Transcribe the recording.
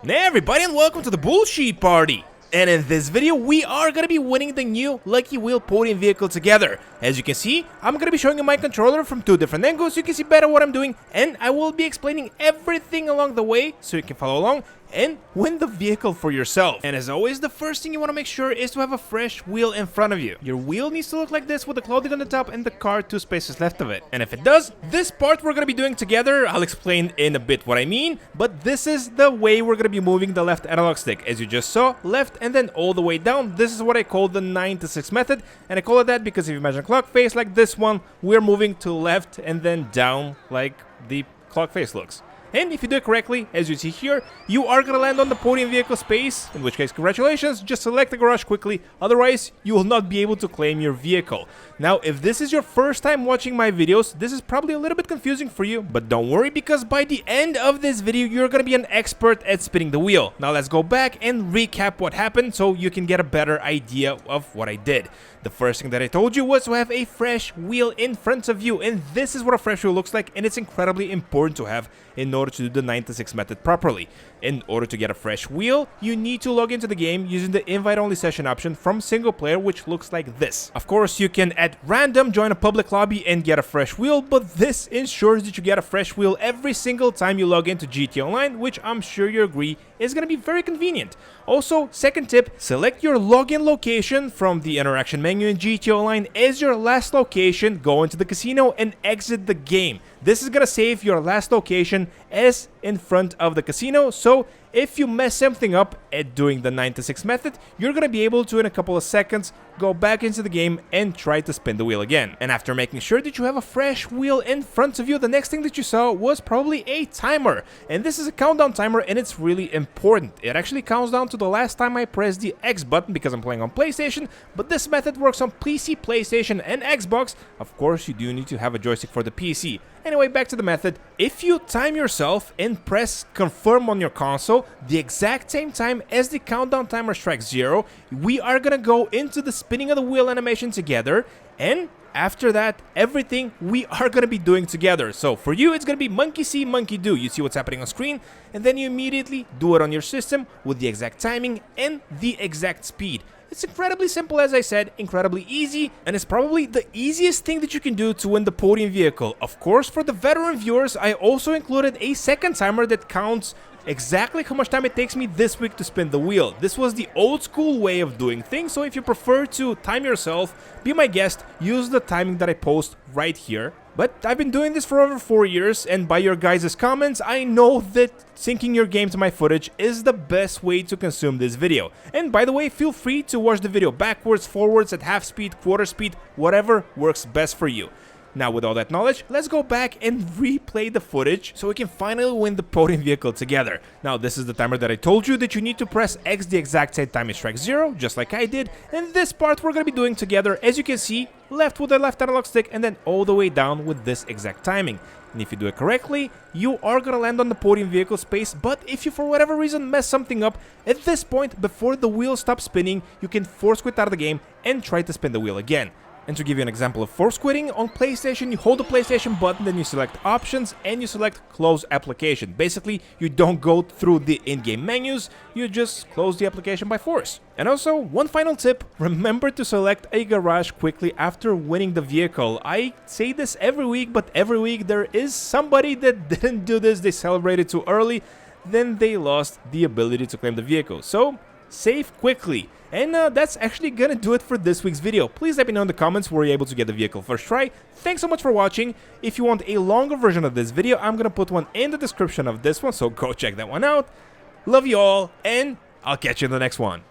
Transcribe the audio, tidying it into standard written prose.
Hey everybody, and welcome to the bullshit party! And in this video, we are gonna be winning the new Lucky Wheel Podium vehicle together. As you can see, I'm gonna be showing you my controller from two different angles so you can see better what I'm doing, and I will be explaining everything along the way so you can follow along and win the vehicle for yourself. And as always, the first thing you want to make sure is to have a fresh wheel in front of you. Your wheel needs to look like this with the clothing on the top and the car 2 spaces left of it. And if it does, this part we're going to be doing together. I'll explain in a bit what I mean, but this is the way we're going to be moving the left analog stick. As you just saw, left and then all the way down. This is what I call the 9 to 6 method, and I call it that because if you imagine a clock face like this one, we're moving to left and then down like the clock face looks. And if you do it correctly, as you see here, you are going to land on the podium vehicle space, in which case congratulations, just select the garage quickly, otherwise you will not be able to claim your vehicle. Now, if this is your first time watching my videos, this is probably a little bit confusing for you, but don't worry because by the end of this video, you're going to be an expert at spinning the wheel. Now let's go back and recap what happened so you can get a better idea of what I did. The first thing that I told you was to have a fresh wheel in front of you, and this is what a fresh wheel looks like, and it's incredibly important to have in order to do the 9 to 6 method properly. In order to get a fresh wheel, you need to log into the game using the invite-only session option from single player, which looks like this. Of course, you can at random join a public lobby and get a fresh wheel, but this ensures that you get a fresh wheel every single time you log into GT Online, which I'm sure you agree is going to be very convenient. Also, second tip, select your login location from the interaction menu in GT Online as your last location, go into the casino and exit the game. This is going to save your last location as in front of the casino, so if you mess something up at doing the 9 to 6 method, you're going to be able to in a couple of seconds go back into the game and try to spin the wheel again. And after making sure that you have a fresh wheel in front of you, the next thing that you saw was probably a timer. And this is a countdown timer, and it's really important. It actually counts down to the last time I pressed the X button because I'm playing on PlayStation, but this method works on PC, PlayStation, and Xbox. Of course, you do need to have a joystick for the PC. Anyway, back to the method. If you time yourself and press confirm on your console, the exact same time as the countdown timer strikes 0, we are gonna go into the spinning of the wheel animation together, and after that, everything we are gonna be doing together. So for you, it's gonna be monkey see, monkey do. You see what's happening on screen, and then you immediately do it on your system with the exact timing and the exact speed. It's incredibly simple, as I said, incredibly easy, and it's probably the easiest thing that you can do to win the podium vehicle. Of course, for the veteran viewers, I also included a second timer that counts exactly how much time it takes me this week to spin the wheel. This was the old school way of doing things, so if you prefer to time yourself, be my guest, use the timing that I post right here. But I've been doing this for over 4 years, and by your guys' comments, I know that syncing your game to my footage is the best way to consume this video. And by the way, feel free to watch the video backwards, forwards, at half speed, quarter speed, whatever works best for you. Now, with all that knowledge, let's go back and replay the footage so we can finally win the podium vehicle together. Now, this is the timer that I told you that you need to press X the exact same time it strikes 0, just like I did. And this part we're going to be doing together, as you can see, left with the left analog stick and then all the way down with this exact timing. And if you do it correctly, you are going to land on the podium vehicle space, but if you for whatever reason mess something up, at this point, before the wheel stops spinning, you can force quit out of the game and try to spin the wheel again. And to give you an example of force quitting, on PlayStation, you hold the PlayStation button, then you select options and you select close application. Basically, you don't go through the in-game menus, you just close the application by force. And also, one final tip, remember to select a garage quickly after winning the vehicle. I say this every week, but every week there is somebody that didn't do this, they celebrated too early, then they lost the ability to claim the vehicle. So, save quickly. And that's actually gonna do it for this week's video. Please let me know in the comments were you able to get the vehicle first try. Thanks so much for watching. If you want a longer version of this video, I'm gonna put one in the description of this one, so go check that one out. Love you all, and I'll catch you in the next one.